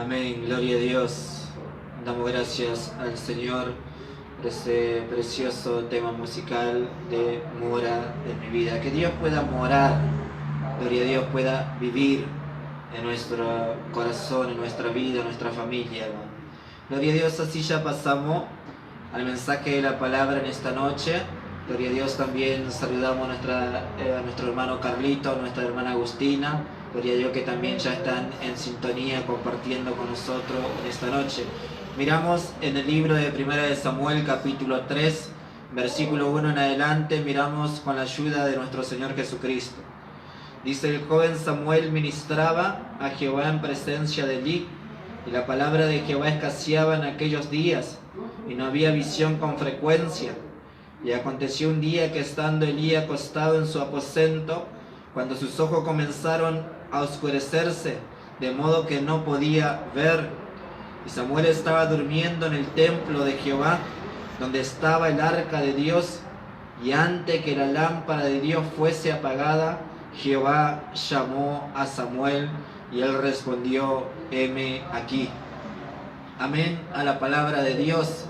Amén, gloria a Dios. Damos gracias al Señor por este precioso tema musical de Mora en mi vida. Que Dios pueda morar, gloria a Dios, pueda vivir en nuestro corazón, en nuestra vida, en nuestra familia, hermano. Gloria a Dios, así ya pasamos al mensaje de la palabra en esta noche. Gloria a Dios, también saludamos a nuestro hermano Carlito, a nuestra hermana Agustina. Gloria a Dios que también ya están en sintonía compartiendo con nosotros en esta noche. Miramos en el libro de 1 de Samuel capítulo 3, versículo 1 en adelante, miramos con la ayuda de nuestro Señor Jesucristo. Dice: el joven Samuel ministraba a Jehová en presencia de Elí, y la palabra de Jehová escaseaba en aquellos días, y no había visión con frecuencia. Y aconteció un día que estando Elí acostado en su aposento, cuando sus ojos comenzaron a oscurecerse, de modo que no podía ver, y Samuel estaba durmiendo en el templo de Jehová, donde estaba el arca de Dios, y antes que la lámpara de Dios fuese apagada, Jehová llamó a Samuel, y él respondió: heme aquí. Amén a la palabra de Dios.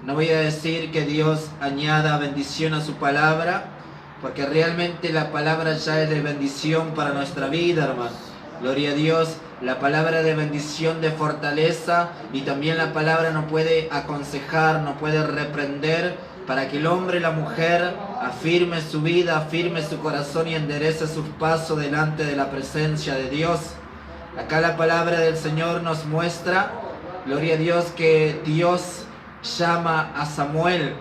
No voy a decir que Dios añada bendición a su palabra, porque realmente la palabra ya es de bendición para nuestra vida, hermano. Gloria a Dios, la palabra de bendición, de fortaleza, y también la palabra nos puede aconsejar, nos puede reprender, para que el hombre y la mujer afirme su vida, afirme su corazón y enderece sus pasos delante de la presencia de Dios. Acá la palabra del Señor nos muestra, gloria a Dios, que Dios llama a Samuel.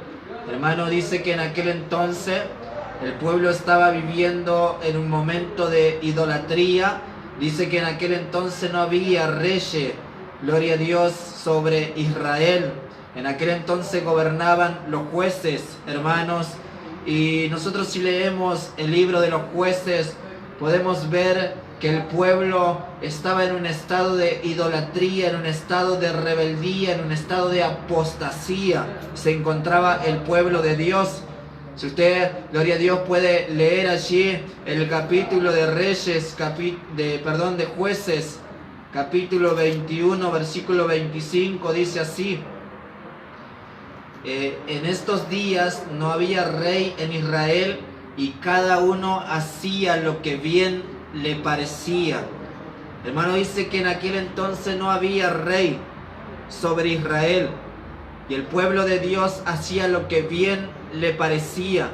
Hermano, dice que en aquel entonces el pueblo estaba viviendo en un momento de idolatría. Dice que en aquel entonces no había reyes, gloria a Dios, sobre Israel. En aquel entonces gobernaban los jueces, hermanos. Y nosotros, si leemos el libro de los jueces, podemos ver que el pueblo estaba en un estado de idolatría, en un estado de rebeldía, en un estado de apostasía. Se encontraba el pueblo de Dios. Si usted, gloria a Dios, puede leer allí el capítulo de de Jueces, capítulo 21, versículo 25, dice así: en estos días no había rey en Israel, y cada uno hacía lo que bien le parecía. Hermano, dice que en aquel entonces no había rey sobre Israel, y el pueblo de Dios hacía lo que bien le parecía.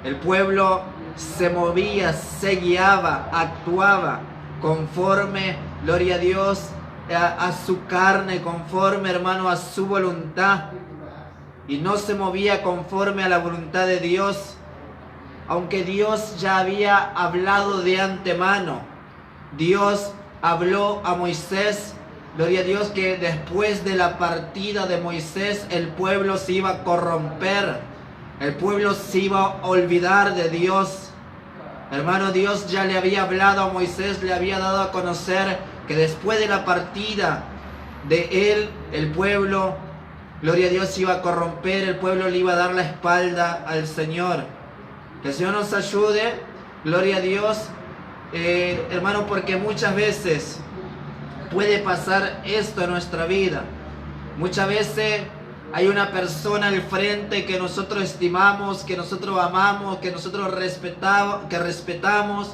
El pueblo se movía, se guiaba, actuaba conforme, gloria a Dios, a su carne, conforme, hermano, a su voluntad, y no se movía conforme a la voluntad de Dios, aunque Dios ya había hablado de antemano. Dios habló a Moisés, gloria a Dios, que después de la partida de Moisés el pueblo se iba a corromper, el pueblo se iba a olvidar de Dios. Hermano, Dios ya le había hablado a Moisés, le había dado a conocer que después de la partida de él, el pueblo, gloria a Dios, se iba a corromper, el pueblo le iba a dar la espalda al Señor. Que el Señor nos ayude, gloria a Dios, hermano, porque muchas veces puede pasar esto en nuestra vida. Muchas veces hay una persona al frente que nosotros estimamos, que nosotros amamos, que nosotros respetamos.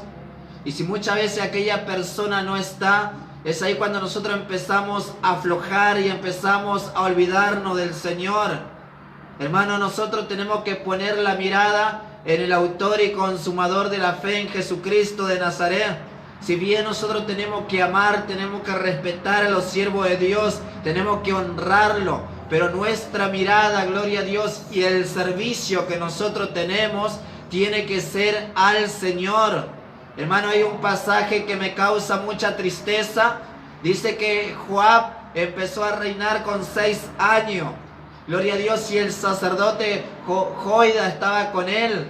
Y si muchas veces aquella persona no está, es ahí cuando nosotros empezamos a aflojar y empezamos a olvidarnos del Señor. Hermano, nosotros tenemos que poner la mirada en el autor y consumador de la fe, en Jesucristo de Nazaret. Si bien nosotros tenemos que amar, tenemos que respetar a los siervos de Dios, tenemos que honrarlo, pero nuestra mirada, gloria a Dios, y el servicio que nosotros tenemos tiene que ser al Señor. Hermano, hay un pasaje que me causa mucha tristeza. Dice que Joab empezó a reinar con 6 años. Gloria a Dios, y el sacerdote Joida estaba con él.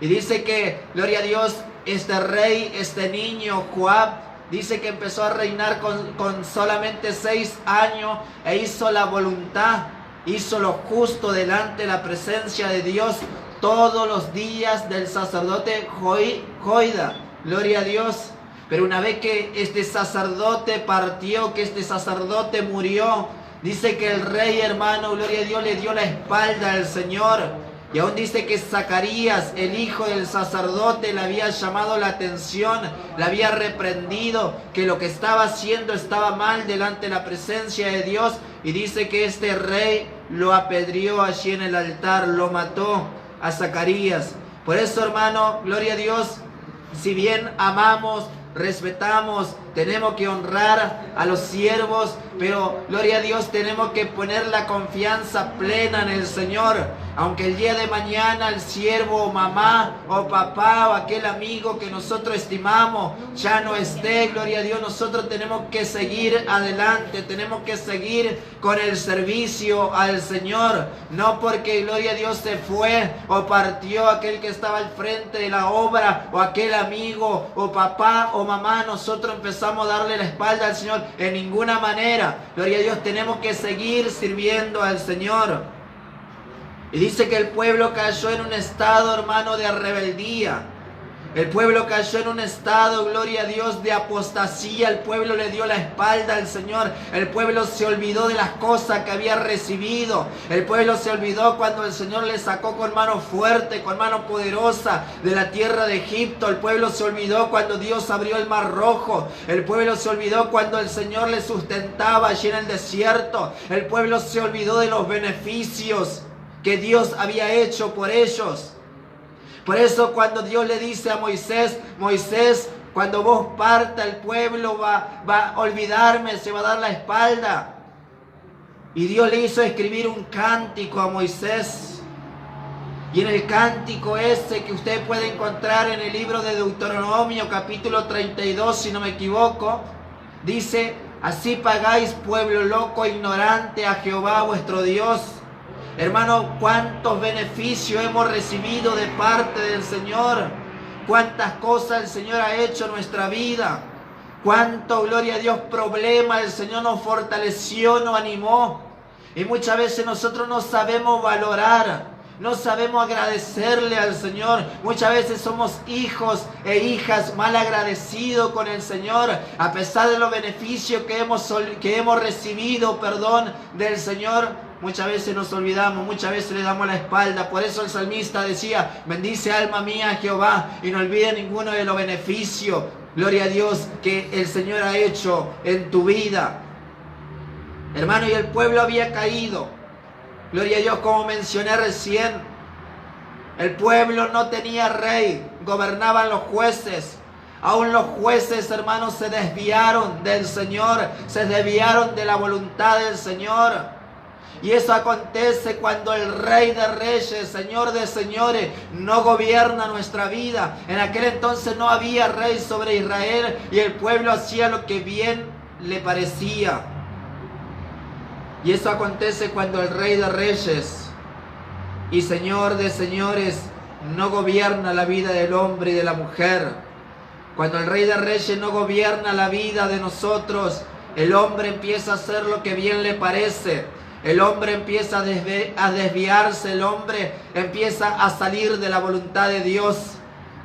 Y dice que, gloria a Dios, este rey, este niño Joab, dice que empezó a reinar con solamente 6 años, e hizo la voluntad, hizo lo justo delante de la presencia de Dios todos los días del sacerdote Joida. Gloria a Dios. Pero una vez que este sacerdote partió, que este sacerdote murió, dice que el rey, hermano, gloria a Dios, le dio la espalda al Señor. Y aún dice que Zacarías, el hijo del sacerdote, le había llamado la atención, le había reprendido, que lo que estaba haciendo estaba mal delante de la presencia de Dios. Y dice que este rey lo apedreó allí en el altar, lo mató a Zacarías. Por eso, hermano, gloria a Dios, si bien amamos, respetamos, tenemos que honrar a los siervos, pero gloria a Dios, tenemos que poner la confianza plena en el Señor. Aunque el día de mañana el siervo o mamá o papá o aquel amigo que nosotros estimamos ya no esté, gloria a Dios, nosotros tenemos que seguir adelante, tenemos que seguir con el servicio al Señor. No porque, gloria a Dios, se fue o partió aquel que estaba al frente de la obra o aquel amigo o papá o mamá, nosotros empezamos a darle la espalda al Señor. En ninguna manera, gloria a Dios, tenemos que seguir sirviendo al Señor. Y dice que el pueblo cayó en un estado, hermano, de rebeldía. El pueblo cayó en un estado, gloria a Dios, de apostasía. El pueblo le dio la espalda al Señor. El pueblo se olvidó de las cosas que había recibido. El pueblo se olvidó cuando el Señor le sacó con mano fuerte, con mano poderosa de la tierra de Egipto. El pueblo se olvidó cuando Dios abrió el mar rojo. El pueblo se olvidó cuando el Señor le sustentaba allí en el desierto. El pueblo se olvidó de los beneficios que Dios había hecho por ellos. Por eso cuando Dios le dice a Moisés, Moisés, cuando vos parta el pueblo va a olvidarme, se va a dar la espalda. Y Dios le hizo escribir un cántico a Moisés. Y en el cántico ese que usted puede encontrar en el libro de Deuteronomio capítulo 32, si no me equivoco, dice: así pagáis, pueblo loco e ignorante, a Jehová vuestro Dios. Hermano, cuántos beneficios hemos recibido de parte del Señor. Cuántas cosas el Señor ha hecho en nuestra vida. Cuánto, gloria a Dios, problema el Señor nos fortaleció, nos animó. Y muchas veces nosotros no sabemos valorar, no sabemos agradecerle al Señor. Muchas veces somos hijos e hijas mal agradecidos con el Señor. A pesar de los beneficios que hemos recibido, del Señor, muchas veces nos olvidamos, muchas veces le damos la espalda. Por eso el salmista decía: bendice alma mía a Jehová y no olvide ninguno de los beneficios, gloria a Dios, que el Señor ha hecho en tu vida. Hermano, y el pueblo había caído. Gloria a Dios, como mencioné recién. El pueblo no tenía rey, gobernaban los jueces. Aún los jueces, hermanos, se desviaron del Señor, se desviaron de la voluntad del Señor. Y eso acontece cuando el Rey de Reyes, Señor de Señores, no gobierna nuestra vida. En aquel entonces no había rey sobre Israel y el pueblo hacía lo que bien le parecía. Y eso acontece cuando el Rey de Reyes y Señor de Señores no gobierna la vida del hombre y de la mujer. Cuando el Rey de Reyes no gobierna la vida de nosotros, el hombre empieza a hacer lo que bien le parece. El hombre empieza a desviarse, el hombre empieza a salir de la voluntad de Dios.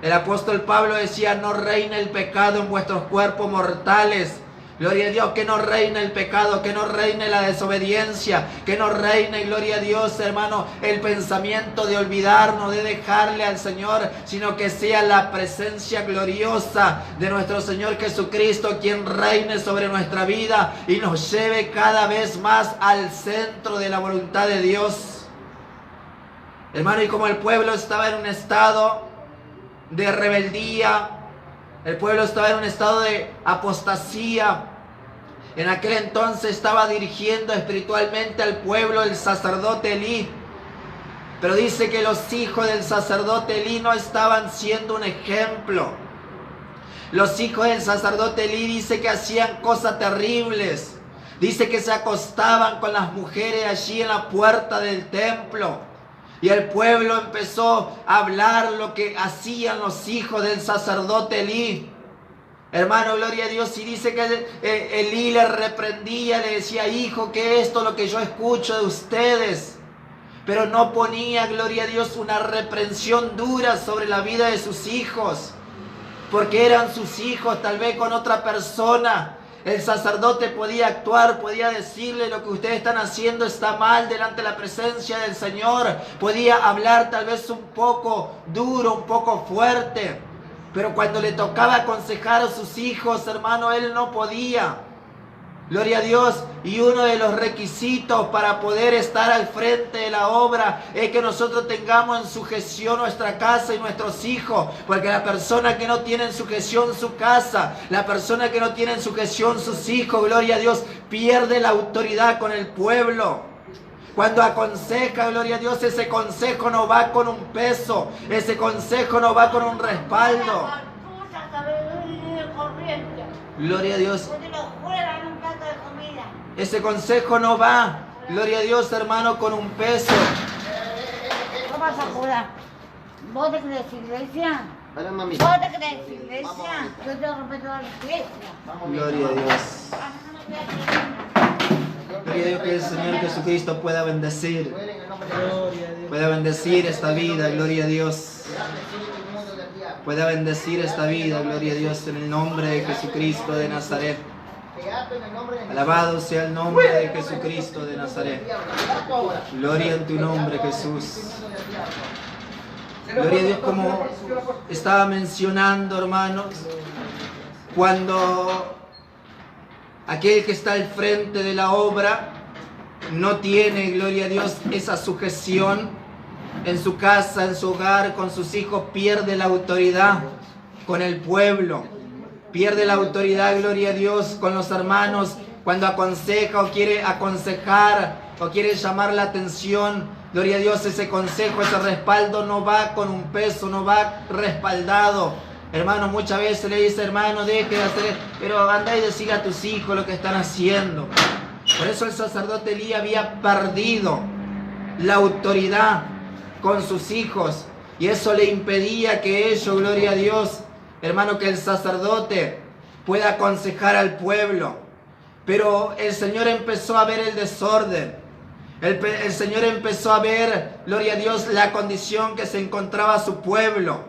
El apóstol Pablo decía: no reine el pecado en vuestros cuerpos mortales. Gloria a Dios, que no reine el pecado, que no reine la desobediencia, que no reine, gloria a Dios, hermano, el pensamiento de olvidarnos, de dejarle al Señor, sino que sea la presencia gloriosa de nuestro Señor Jesucristo quien reine sobre nuestra vida y nos lleve cada vez más al centro de la voluntad de Dios. Hermano, y como el pueblo estaba en un estado de rebeldía, el pueblo estaba en un estado de apostasía. En aquel entonces estaba dirigiendo espiritualmente al pueblo el sacerdote Elí. Pero dice que los hijos del sacerdote Elí no estaban siendo un ejemplo. Los hijos del sacerdote Elí dice que hacían cosas terribles. Dice que se acostaban con las mujeres allí en la puerta del templo. Y el pueblo empezó a hablar lo que hacían los hijos del sacerdote Elí. Hermano, gloria a Dios. Y dice que Elí le reprendía, le decía: hijo, ¿qué es esto lo que yo escucho de ustedes? Pero no ponía, gloria a Dios, una reprensión dura sobre la vida de sus hijos. porque eran sus hijos, tal vez con otra persona. El sacerdote podía actuar, podía decirle: lo que ustedes están haciendo está mal delante de la presencia del Señor. Podía hablar tal vez un poco duro, un poco fuerte. Pero cuando le tocaba aconsejar a sus hijos, hermano, él no podía. Gloria a Dios. Y uno de los requisitos para poder estar al frente de la obra es que nosotros tengamos en sujeción nuestra casa y nuestros hijos. Porque la persona que no tiene en sujeción su casa, la persona que no tiene en sujeción sus hijos, gloria a Dios, pierde la autoridad con el pueblo. Cuando aconseja, gloria a Dios, ese consejo no va con un peso, ese consejo no va con un respaldo. Gloria a Dios. Ese consejo no va, gloria a Dios, hermano, con un peso. ¿Cómo vas a jurar? ¿Vos te crees iglesia? Hola, mami. ¿Vos te crees iglesia? Yo te respeto a la iglesia. Gloria a Dios. Gloria a Dios, que el Señor Jesucristo pueda bendecir. Pueda bendecir esta vida, gloria a Dios. Pueda bendecir esta vida, gloria a Dios, en el nombre de Jesucristo de Nazaret. Alabado sea el nombre de Jesucristo de Nazaret. Gloria en tu nombre, Jesús. Gloria a Dios, como estaba mencionando, hermanos, cuando aquel que está al frente de la obra no tiene, gloria a Dios, esa sujeción en su casa, en su hogar, con sus hijos, pierde la autoridad con el pueblo. Pierde la autoridad, gloria a Dios, con los hermanos cuando aconseja o quiere aconsejar o quiere llamar la atención. Gloria a Dios, ese consejo, ese respaldo no va con un peso, no va respaldado. Hermano, muchas veces le dice: hermano, deje de hacer, pero anda y decile a tus hijos lo que están haciendo. Por eso el sacerdote Elías había perdido la autoridad con sus hijos y eso le impedía que ellos, gloria a Dios, hermano, que el sacerdote pueda aconsejar al pueblo. Pero el Señor empezó a ver el desorden. El Señor empezó a ver, gloria a Dios, la condición que se encontraba su pueblo.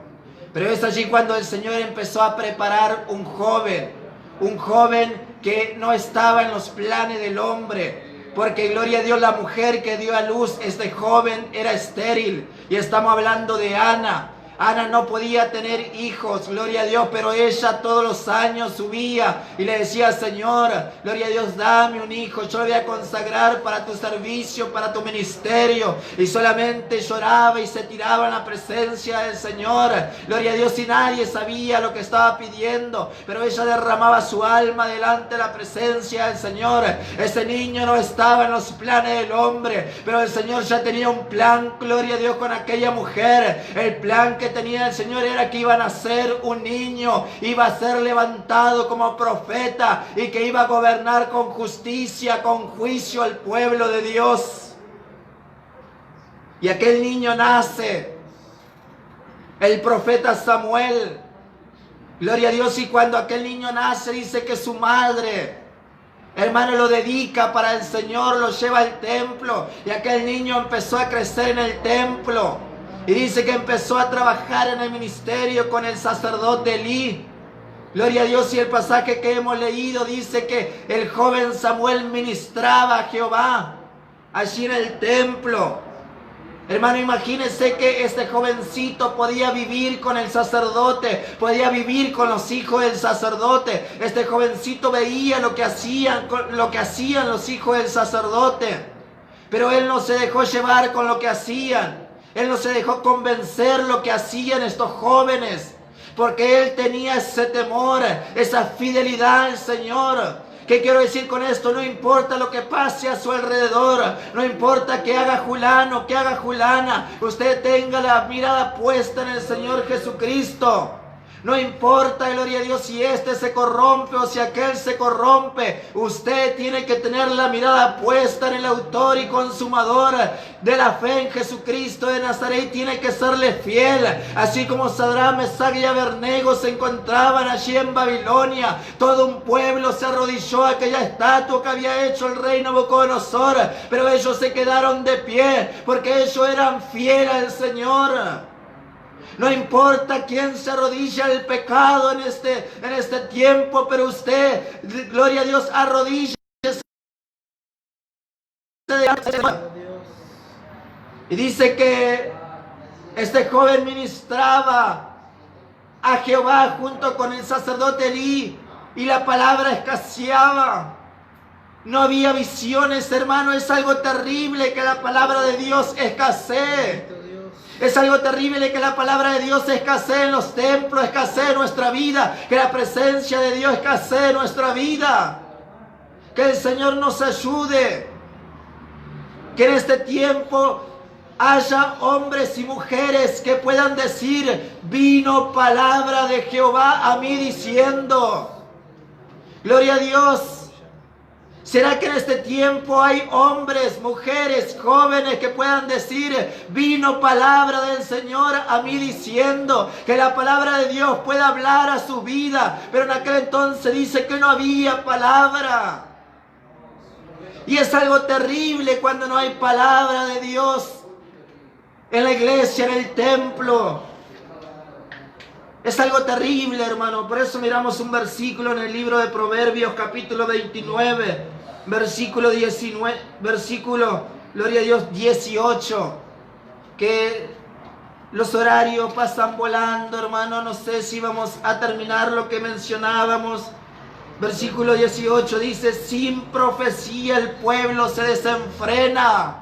Pero es allí cuando el Señor empezó a preparar un joven que no estaba en los planes del hombre. Porque, gloria a Dios, la mujer que dio a luz este joven era estéril. Y estamos hablando de Ana. Ana no podía tener hijos, gloria a Dios, pero ella todos los años subía y le decía: Señor, gloria a Dios, dame un hijo, yo lo voy a consagrar para tu servicio, para tu ministerio. Y solamente lloraba y se tiraba en la presencia del Señor, gloria a Dios, y nadie sabía lo que estaba pidiendo, pero ella derramaba su alma delante de la presencia del Señor. Ese niño no estaba en los planes del hombre, pero el Señor ya tenía un plan, gloria a Dios, con aquella mujer. El plan que tenía el Señor era que iba a nacer un niño, iba a ser levantado como profeta y que iba a gobernar con justicia, con juicio al pueblo de Dios. Y aquel niño nace, el profeta Samuel, gloria a Dios, y cuando aquel niño nace dice que su madre, hermano, lo dedica para el Señor, lo lleva al templo y aquel niño empezó a crecer en el templo. Y dice que empezó a trabajar en el ministerio con el sacerdote Elí. Gloria a Dios, y el pasaje que hemos leído dice que el joven Samuel ministraba a Jehová allí en el templo. Hermano, imagínese que este jovencito podía vivir con el sacerdote, podía vivir con los hijos del sacerdote. Este jovencito veía lo que hacían los hijos del sacerdote. Pero él no se dejó llevar con lo que hacían. Él no se dejó convencer lo que hacían estos jóvenes, porque él tenía ese temor, esa fidelidad al Señor. ¿Qué quiero decir con esto? No importa lo que pase a su alrededor, no importa que haga fulano, que haga fulana, usted tenga la mirada puesta en el Señor Jesucristo. No importa, gloria a Dios, si este se corrompe o si aquel se corrompe. Usted tiene que tener la mirada puesta en el autor y consumador de la fe en Jesucristo de Nazaret. Tiene que serle fiel. Así como Sadrach, Mesach y Abednego se encontraban allí en Babilonia. Todo un pueblo se arrodilló a aquella estatua que había hecho el rey Nabucodonosor. Pero ellos se quedaron de pie porque ellos eran fieles al Señor. No importa quién se arrodilla al pecado en este tiempo, pero usted, gloria a Dios, arrodíllese delante de Dios. Y dice que este joven ministraba a Jehová junto con el sacerdote Elí, y la palabra escaseaba. No había visiones, hermano. Es algo terrible que la palabra de Dios escasee. Es algo terrible que la palabra de Dios escasee en los templos, escasee en nuestra vida, que la presencia de Dios escasee en nuestra vida. Que el Señor nos ayude. Que en este tiempo haya hombres y mujeres que puedan decir: vino palabra de Jehová a mí diciendo. Gloria a Dios. ¿Será que en este tiempo hay hombres, mujeres, jóvenes que puedan decir: vino palabra del Señor a mí diciendo? Que la palabra de Dios pueda hablar a su vida. Pero en aquel entonces dice que no había palabra. Y es algo terrible cuando no hay palabra de Dios en la iglesia, en el templo. Es algo terrible, hermano. Por eso miramos un versículo en el libro de Proverbios, capítulo 29, versículo 19, gloria a Dios, 18. Que los horarios pasan volando, hermano. No sé si vamos a terminar lo que mencionábamos. Versículo 18 dice: sin profecía el pueblo se desenfrena.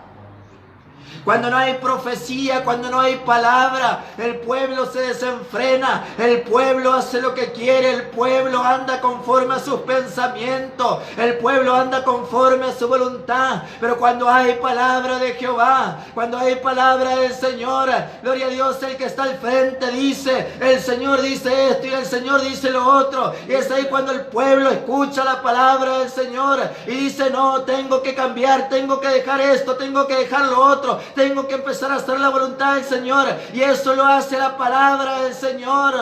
Cuando no hay profecía, cuando no hay palabra, el pueblo se desenfrena, el pueblo hace lo que quiere, el pueblo anda conforme a sus pensamientos, el pueblo anda conforme a su voluntad. Pero cuando hay palabra de Jehová, cuando hay palabra del Señor, gloria a Dios, el que está al frente dice: el Señor dice esto y el Señor dice lo otro. Y es ahí cuando el pueblo escucha la palabra del Señor y dice: no, tengo que cambiar, tengo que dejar esto, tengo que dejar lo otro. Tengo que empezar a hacer la voluntad del Señor. Y eso lo hace la palabra del Señor.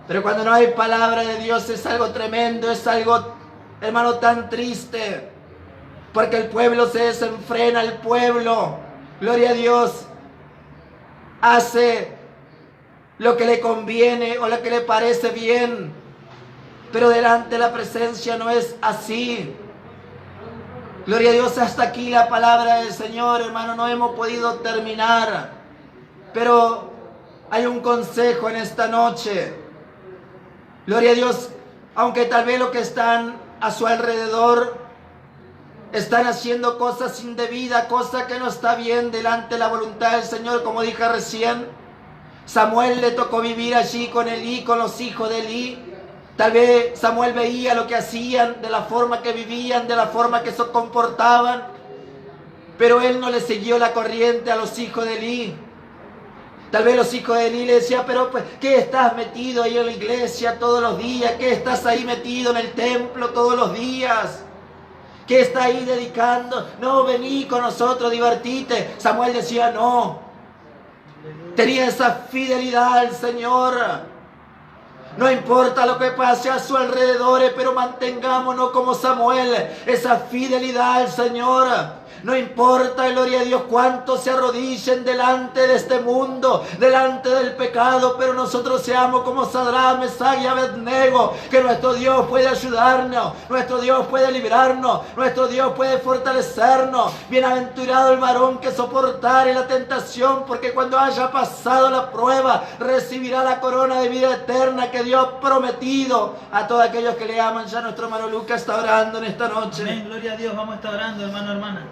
Pero cuando no hay palabra de Dios es algo tremendo. Es algo, hermano, tan triste. Porque el pueblo se desenfrena. El pueblo, gloria a Dios, hace lo que le conviene o lo que le parece bien. Pero delante de la presencia no es así. Gloria a Dios, hasta aquí la palabra del Señor, hermano. No hemos podido terminar, pero hay un consejo en esta noche. Gloria a Dios, aunque tal vez los que están a su alrededor están haciendo cosas indebidas, cosas que no está bien delante de la voluntad del Señor, como dije recién. Samuel le tocó vivir allí con Elí, con los hijos de Elí. Tal vez Samuel veía lo que hacían, de la forma que vivían, de la forma que se comportaban. Pero él no le siguió la corriente a los hijos de Elí. Tal vez los hijos de Elí le decían: pero pues, ¿qué estás metido ahí en la iglesia todos los días? ¿Qué estás ahí metido en el templo todos los días? ¿Qué estás ahí dedicando? No, vení con nosotros, divertite. Samuel decía: no. Tenía esa fidelidad al Señor. No importa lo que pase a su alrededor, pero mantengámonos como Samuel, esa fidelidad al Señor. No importa, gloria a Dios, cuántos se arrodillen delante de este mundo, delante del pecado, pero nosotros seamos como Sadrach, Mesach y Abednego, que nuestro Dios puede ayudarnos, nuestro Dios puede librarnos, nuestro Dios puede fortalecernos. Bienaventurado el varón que soportare la tentación, porque cuando haya pasado la prueba, recibirá la corona de vida eterna que Dios ha prometido a todos aquellos que le aman. Ya nuestro hermano Lucas está orando en esta noche. Amén, gloria a Dios, vamos a estar orando, hermano, hermana.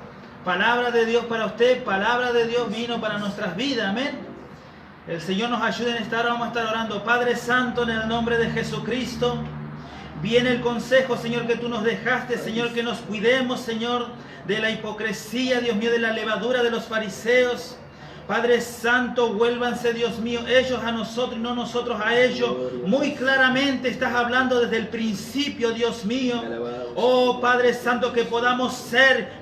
Palabra de Dios para usted, palabra de Dios vino para nuestras vidas, amén. El Señor nos ayude en esta hora, vamos a estar orando. Padre Santo, en el nombre de Jesucristo, viene el consejo, Señor, que tú nos dejaste, Señor, que nos cuidemos, Señor, de la hipocresía, Dios mío, de la levadura de los fariseos. Padre Santo, vuélvanse, Dios mío, ellos a nosotros y no nosotros a ellos. Muy claramente estás hablando desde el principio, Dios mío. Oh Padre Santo, que podamos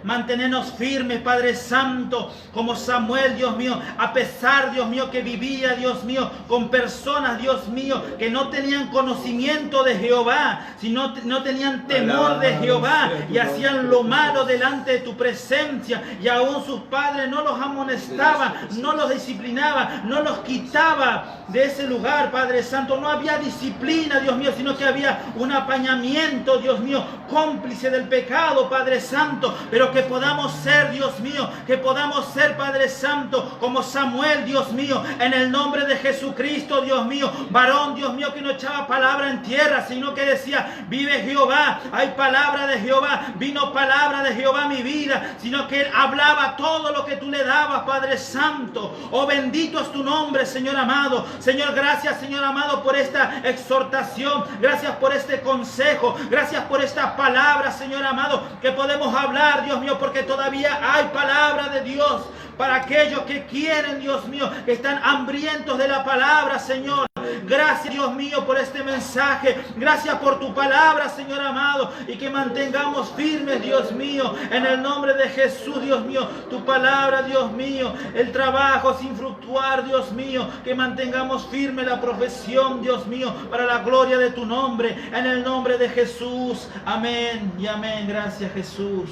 mantenernos firmes, Padre Santo, como Samuel, Dios mío, a pesar, Dios mío, que vivía, Dios mío, con personas, Dios mío, que no tenían conocimiento de Jehová, sino no tenían temor de Jehová y hacían lo malo delante de tu presencia, y aún sus padres no los amonestaban, no los disciplinaban, no los quitaba de ese lugar, Padre Santo. No había disciplina, Dios mío, sino que había un apañamiento, Dios mío, cómplice del pecado, Padre Santo. Pero que podamos ser, Dios mío, que podamos ser, Padre Santo, como Samuel, Dios mío, en el nombre de Jesucristo, Dios mío, varón, Dios mío, que no echaba palabra en tierra, sino que decía: vive Jehová, hay palabra de Jehová, vino palabra de Jehová a mi vida, sino que él hablaba todo lo que tú le dabas, Padre Santo. Oh, bendito es tu nombre, Señor amado. Señor, gracias, Señor amado, por esta exhortación, gracias por este consejo, gracias por esta palabra, Señor amado, que podemos hablar, Dios mío, porque todavía hay palabra de Dios para aquellos que quieren, Dios mío, que están hambrientos de la palabra, Señor. Gracias, Dios mío, por este mensaje. Gracias por tu palabra, Señor amado, y que mantengamos firmes, Dios mío, en el nombre de Jesús, Dios mío, tu palabra, Dios mío, el trabajo sin fructuar, Dios mío, que mantengamos firme la profesión, Dios mío, para la gloria de tu nombre, en el nombre de Jesús. Amén y amén. Gracias, Jesús.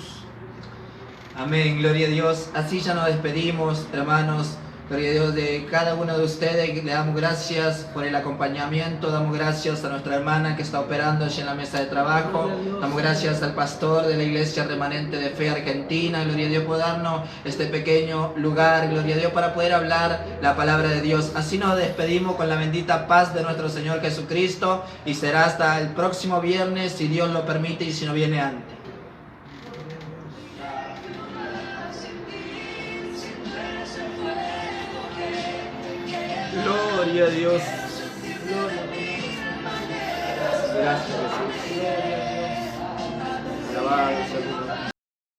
Amén, gloria a Dios. Así ya nos despedimos, hermanos. Gloria a Dios de cada uno de ustedes. Le damos gracias por el acompañamiento. Damos gracias a nuestra hermana que está operando allí en la mesa de trabajo. Damos gracias al pastor de la Iglesia Remanente de Fe Argentina. Gloria a Dios por darnos este pequeño lugar. Gloria a Dios para poder hablar la palabra de Dios. Así nos despedimos con la bendita paz de nuestro Señor Jesucristo. Y será hasta el próximo viernes, si Dios lo permite y si no viene antes. Gloria a Dios.